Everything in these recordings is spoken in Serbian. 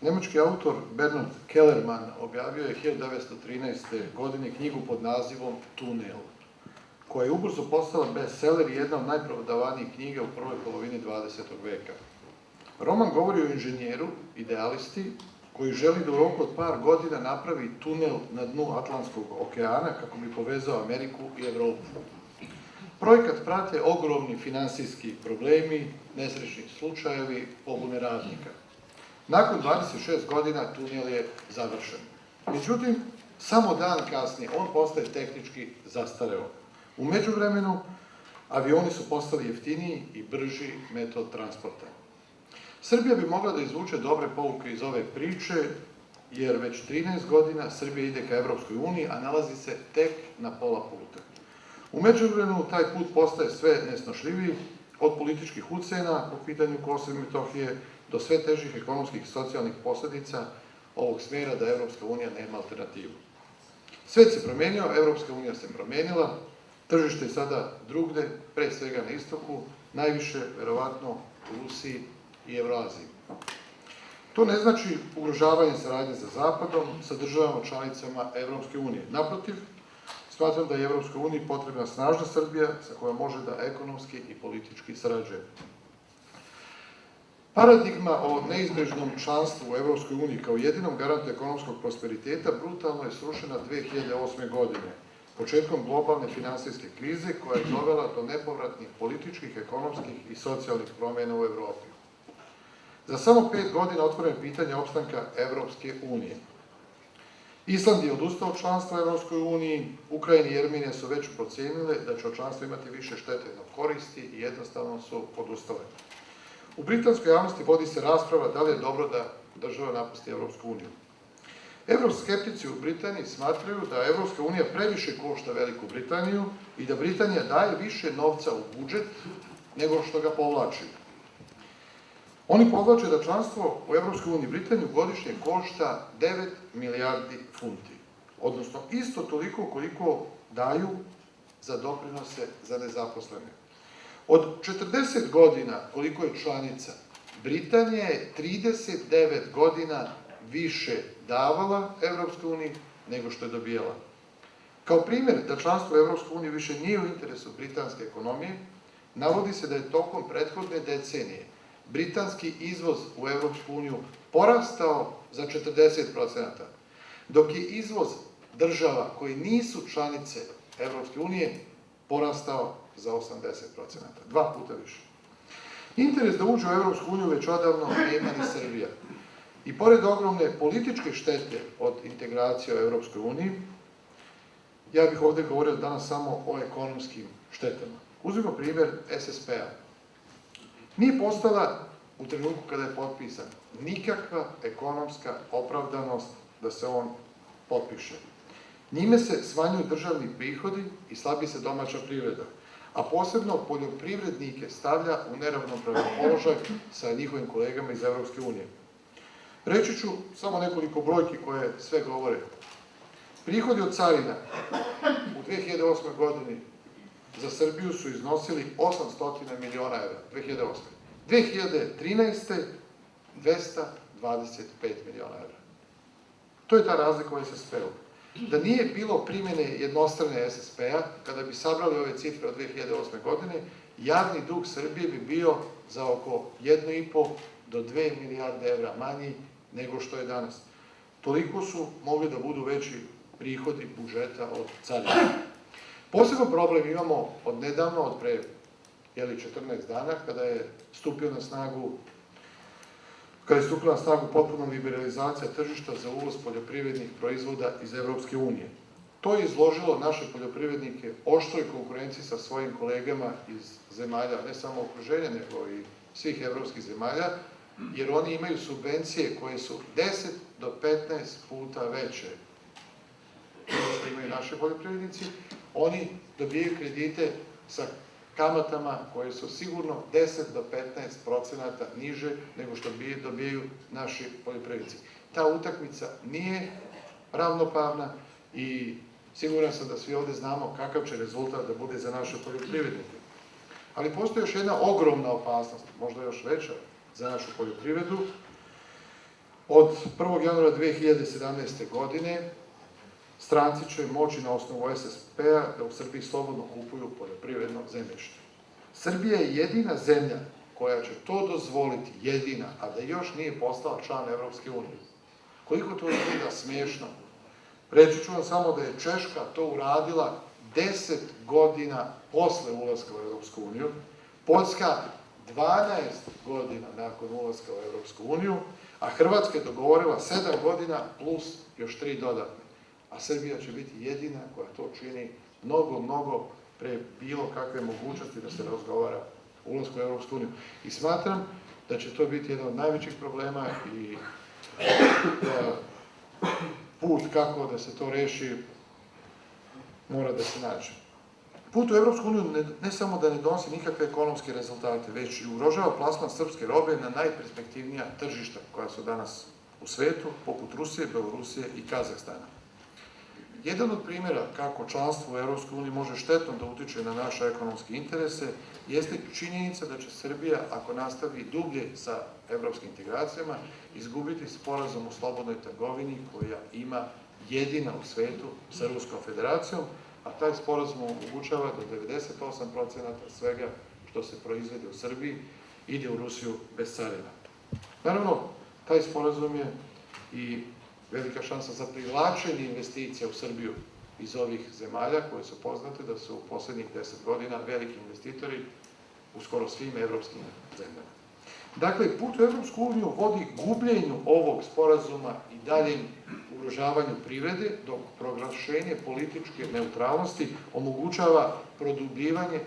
Nemački autor Bernard Kellerman objavio je 1913. godine knjigu pod nazivom Tunel, koja je ubrzo postala bestseller i jedna od najprodavanijih knjiga u prvoj polovini 20. veka. Roman govori o inženjeru, idealisti, koji želi da u roku od par godina napravi tunel na dnu Atlantskog okeana kako bi povezao Ameriku i Evropu. Projekat prate ogromni finansijski problemi, nesrećni slučajevi, pobune radnika. Nakon 26 godina tunel je završen. Međutim, samo dan kasnije on postaje tehnički zastareo. U međuvremenu, avioni su postali jeftiniji i brži metod transporta. Srbija bi mogla da izvuče dobre pouke iz ove priče, jer već 13 godina Srbija ide ka Evropskoj uniji, a nalazi se tek na pola puta. U međuvremenu taj put postaje sve nesnošljiviji, od političkih ucena po pitanju Kosova i Metohije do sve težih ekonomskih i socijalnih posledica ovog smera da Evropska unija nema alternativu. Svet se promenio, Evropska unija se promenila, tržište je sada drugde, pre svega na istoku, najviše, verovatno, u Rusiji i Evroaziji. To ne znači ugrožavanje saradnje sa Zapadom, sa državama članicama Evropske unije. Naprotiv, smatram da je Evropskoj uniji potrebna snažna Srbija sa kojom može da ekonomski i politički sarađuje. Paradigma o neizbežnom članstvu u Evropskoj uniji kao jedinom garantu ekonomskog prosperiteta brutalno je srušena 2008. godine, početkom globalne finansijske krize koja je dovela do nepovratnih političkih, ekonomskih i socijalnih promjena u Evropi. Za samo 5 godina otvoreno je pitanje opstanka Evropske unije. Island je odustao od članstva u Evropskoj uniji, Ukrajina i Jermenija su već procenile da će od članstva imati više štete nego koristi i jednostavno su odustale. U britanskoj javnosti vodi se rasprava da li je dobro da država napusti Evropsku uniju. Evroskeptici u Britaniji smatraju da Evropska unija previše košta Veliku Britaniju i da Britanija daje više novca u budžet nego što ga povlači. Oni povlače da članstvo u Evropskoj uniji Britaniju godišnje košta 9 milijardi funti, odnosno isto toliko koliko daju za doprinose za nezaposlene. Od 40 godina koliko je članica, Britanija je 39 godina više davala Evropskoj uniji nego što je dobijala. Kao primjer da članstvo u Evropskoj uniji više nije u interesu britanske ekonomije, navodi se da je tokom prethodne decenije britanski izvoz u Evropsku uniju porastao za 40%, dok je izvoz država koji nisu članice Evropske unije porastao za 80%, 2 puta više. Interes da uđe u Evropsku uniju već odavno nema ni Srbija. I pored ogromne političke štete od integracije u Evropskoj uniji, ja bih ovde govorio danas samo o ekonomskim štetama. Uzmimo primjer SSP-a. Nije postala u trenutku kada je potpisan nikakva ekonomska opravdanost da se on potpiše. Njime se smanjuju državni prihodi i slabi se domaća privreda, a posebno poljoprivrednike stavlja u neravnopravan položaj sa njihovim kolegama iz Evropske unije. Reći ću samo nekoliko brojki koje sve govore. Prihodi od carina u 2008. godini za Srbiju su iznosili 800 miliona evra, 2008. 2013. 225 miliona evra. To je ta razlika u SSP-u. Da nije bilo primjene jednostrane SSP-a, kada bi sabrali ove cifre od 2008. godine, javni dug Srbije bi bio za oko 1,5 do 2 milijarde evra manji nego što je danas. Toliko su mogli da budu veći prihodi budžeta od carina. Posebno problem imamo od nedavno, od pre 14 dana, kada je stupila na snagu potpuno liberalizacija tržišta za uvoz poljoprivrednih proizvoda iz Evropske unije. To je izložilo naše poljoprivrednike oštroj konkurenciji sa svojim kolegama iz zemalja, ne samo okruženja, nego i svih evropskih zemalja, jer oni imaju subvencije koje su 10 do 15 puta veće nego što imaju naši poljoprivrednici. Oni dobijaju kredite sa kamatama koje su sigurno 10 do 15% niže nego što dobijaju naši poljoprivrednici. Ta utakmica nije ravnopravna i siguran sam da svi ovde znamo kakav će rezultat da bude za naše poljoprivrednike. Ali postoji još jedna ogromna opasnost, možda još veća za našu poljoprivredu. Od 1. januara 2017. godine stranci će moći na osnovu SSP-a da u Srbiji slobodno kupuju poljoprivredno zemljište. Srbija je jedina zemlja koja će to dozvoliti, jedina, a da još nije postala član Evropske unije. Koliko to izgleda smiješno? Reći ću vam samo da je Češka to uradila 10 godina posle ulaska u Evropsku uniju, Poljska 12 godina nakon ulaska u Evropsku uniju, a Hrvatska je dogovorila 7 godina plus još 3 dodatne. A Srbija će biti jedina koja to čini mnogo pre bilo kakve mogućnosti da se razgovara o ulasku u Evropsku uniju. I smatram da će to biti jedan od najvećih problema i put kako da se to reši mora da se nađe. Put u Evropsku uniju ne samo da ne donosi nikakve ekonomske rezultate, već i ugrožava plasman srpske robe na najperspektivnija tržišta koja su danas u svetu, poput Rusije, Belorusije i Kazahstana. Jedan od primjera kako članstvo u Evropskoj uniji može štetno da utiče na naše ekonomske interese jeste činjenica da će Srbija, ako nastavi dublje sa evropskim integracijama, izgubiti sporazum o slobodnoj trgovini koja ima jedina u svetu sa Ruskom federacijom, a taj sporazum omogućava da 98% svega što se proizvede u Srbiji ide u Rusiju bez carina. Naravno, taj sporazum je i velika šansa za privlačenje investicija u Srbiju iz ovih zemalja koje su poznate da su u poslednjih 10 godina veliki investitori u skoro svim evropskim zemljama. Dakle, put u Evropsku uniju vodi gubljenju ovog sporazuma i daljem ugrožavanju privrede, dok proglašenje političke neutralnosti omogućava produbljivanje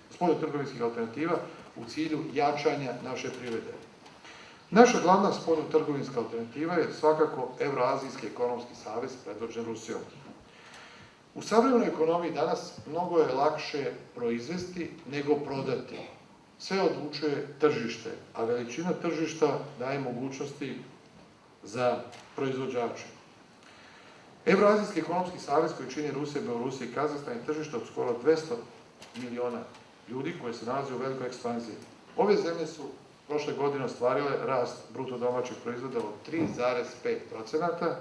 spoljnotrgovinskih alternativa u cilju jačanja naše privrede. Naša glavna spoljnotrgovinska alternativa je svakako Evroazijski ekonomski savez predvođen Rusijom. U savremenoj ekonomiji danas mnogo je lakše proizvesti nego prodati. Sve odlučuje tržište, a veličina tržišta daje mogućnosti za proizvođače. Evroazijski ekonomski savez koji čini Rusija, Belorusija i Kazahstan je tržište od skoro 200 miliona ljudi koji se nalaze u velikoj ekspanziji. Ove zemlje su prošle godine ostvarile rast bruto domaćeg proizvoda od 3,5%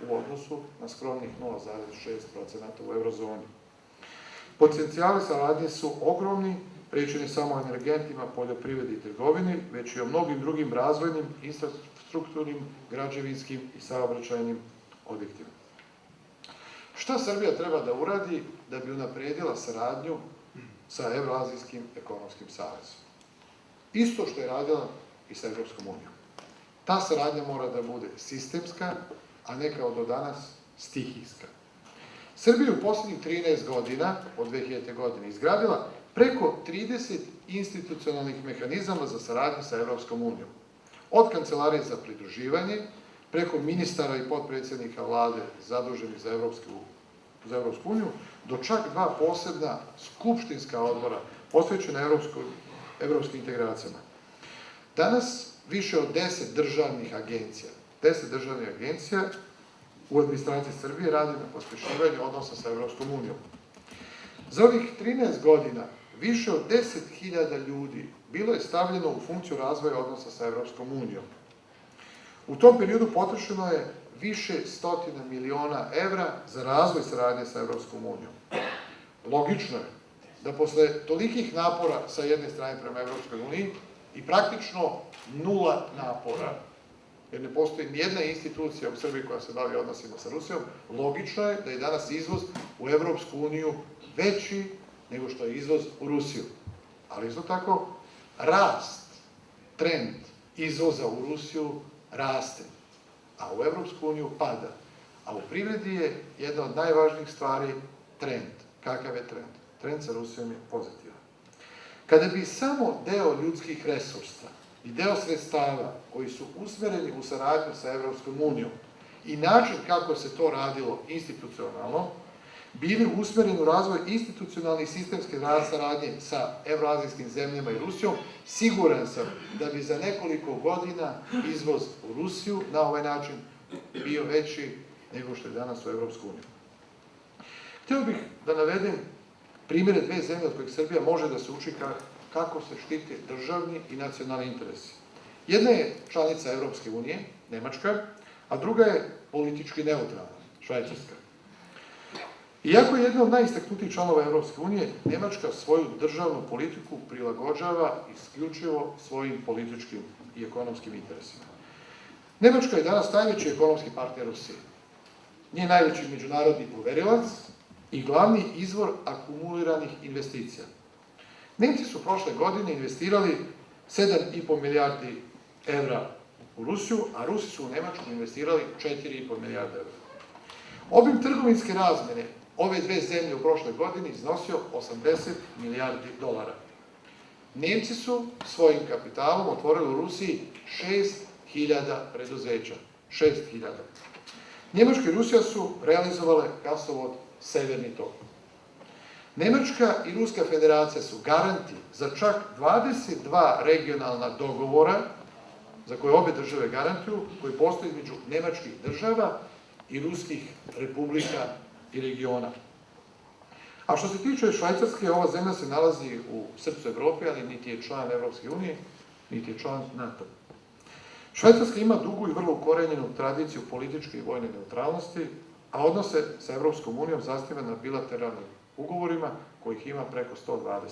u odnosu na skromnih 0,6% u eurozoni. Potencijali saradnje su ogromni, reč ne samo o energentima, poljoprivredi i trgovini, već i o mnogim drugim razvojnim, infrastrukturnim, građevinskim i saobraćajnim objektima. Šta Srbija treba da uradi da bi unapredila saradnju sa Evroazijskim ekonomskim savezom? Isto što je radila i sa Evropskom unijom. Ta saradnja mora da bude sistemska, a ne kao do danas stihijska. Srbija u poslednjih 13 godina, od 2000. godine, izgradila preko 30 institucionalnih mehanizama za saradnju sa Evropskom unijom. Od Kancelarije za pridruživanje, preko ministara i potpredsjednika vlade zaduženih za Evropsku uniju, do čak 2 posebna skupštinska odbora posvećena evropskim integracijama. Danas više od 10 državnih agencija u administraciji Srbije radi na pospešivanju odnosa sa Evropskom unijom. Za ovih 13 godina više od 10.000 ljudi bilo je stavljeno u funkciju razvoja odnosa sa Evropskom unijom. U tom periodu potrošeno je više stotina miliona evra za razvoj saradnje sa Evropskom unijom. Logično je da posle tolikih napora sa jedne strane prema Evropskoj uniji i praktično nula napora, jer ne postoji nijedna institucija u Srbiji koja se bavi odnosima sa Rusijom, logično je da je danas izvoz u Evropsku uniju veći nego što je izvoz u Rusiju. Ali isto tako, trend izvoza u Rusiju raste, a u Evropsku uniju pada. A u privredi je jedna od najvažnijih stvari trend. Kakav je trend? Trend sa Rusijom je pozitivan. Kada bi samo deo ljudskih resursa i deo sredstava koji su usmereni u saradnju sa Evropskom unijom i način kako se to radilo institucionalno, bili usmereni u razvoj institucionalne i sistemske saradnje sa evroazijskim zemljama i Rusijom, siguran sam da bi za nekoliko godina izvoz u Rusiju na ovaj način bio veći nego što je danas u Evropsku uniju. Hteo bih da navedem primjere dve zemlje od kojih Srbija može da se uči kako se štite državni i nacionalni interesi. Jedna je članica Evropske unije, Nemačka, a druga je politički neutralna, Švajcarska. Iako je jedna od najistaknutijih članova Evropske unije, Nemačka svoju državnu politiku prilagođava isključivo svojim političkim i ekonomskim interesima. Nemačka je danas najveći ekonomski partner Rusije. Njen najveći međunarodni poverilac i glavni izvor akumuliranih investicija. Nemci su prošle godine investirali 7,5 milijardi evra u Rusiju, a Rusi su u Nemačku investirali 4,5 milijarde evra. Obim trgovinske razmene ove dve zemlje u prošle godini iznosio 80 milijardi dolara. Nemci su svojim kapitalom otvorili u Rusiji 6.000 preduzeća. 6.000. Njemačka i Rusija su realizovale gasovod Severni tok. Nemačka i Ruska federacija su garanti za čak 22 regionalna dogovora, za koje obe države garantuju, koji postoje između nemačkih država i ruskih republika i regiona. A što se tiče Švajcarske, ova zemlja se nalazi u srcu Evrope, ali niti je član Evropske unije, niti je član NATO. Švajcarska ima dugu i vrlo ukorenjenu tradiciju političke i vojne neutralnosti, a odnose sa Evropskom unijom zasniva na bilateralnim ugovorima, kojih ima preko 120.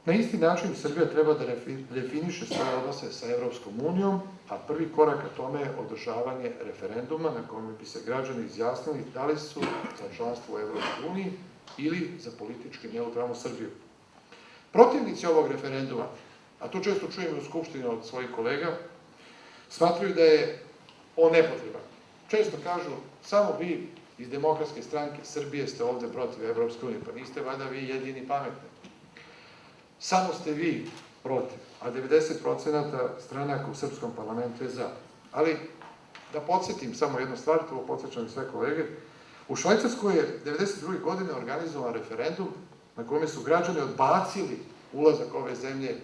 Na isti način Srbija treba da definiše svoje odnose sa Evropskom unijom, a prvi korak ka tome je održavanje referenduma na kome bi se građani izjasnili da li su za članstvo u Evropskoj uniji ili za politički neutralnu Srbiju. Protivnici ovog referenduma, a to često čujem u Skupštini od svojih kolega, smatruju da je on nepotreban. Često kažu, samo vi iz Demokratske stranke Srbije ste ovde protiv Evropske unije, pa niste valjda vi jedini pametni. Samo ste vi protiv, a 90% stranaka u srpskom parlamentu je za. Ali, da podsjetim samo jednu stvar, to podsjećam i sve kolege, u Švajcarskoj je 1992. godine organizovan referendum na kome su građani odbacili ulazak ove zemlje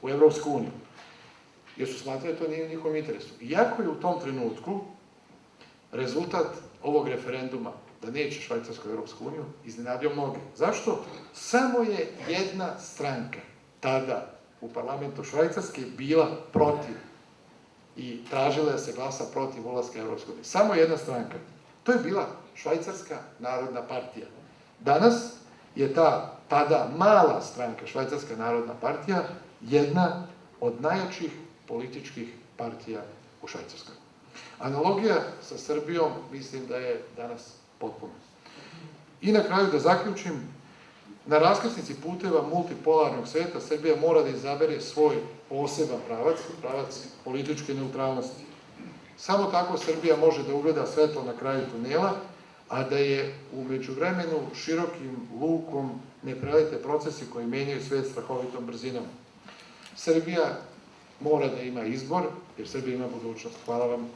u Evropsku uniju, jer su smatrali da to nije u njihovom interesu. Iako je u tom trenutku rezultat ovog referenduma da neće Švajcarska u Evropsku uniju iznenadio mnoge. Zašto? Samo je jedna stranka tada u parlamentu Švajcarske bila protiv i tražila da se glasa protiv ulaska u Evropsku uniju. Samo jedna stranka. To je bila Švajcarska narodna partija. Danas je ta tada mala stranka, Švajcarska narodna partija, jedna od najjačih političkih partija u Švajcarskoj. Analogija sa Srbijom mislim da je danas potpuno. I na kraju da zaključim, na raskrsnici puteva multipolarnog sveta Srbija mora da izabere svoj poseban pravac, pravac političke neutralnosti. Samo tako Srbija može da ugleda svetlo na kraju tunela, a da je u međuvremenu širokim lukom ne prelete procesi koji menjaju svet strahovitom brzinom. Srbija mora da ima izbor, jer Srbija ima budućnost. Hvala vam.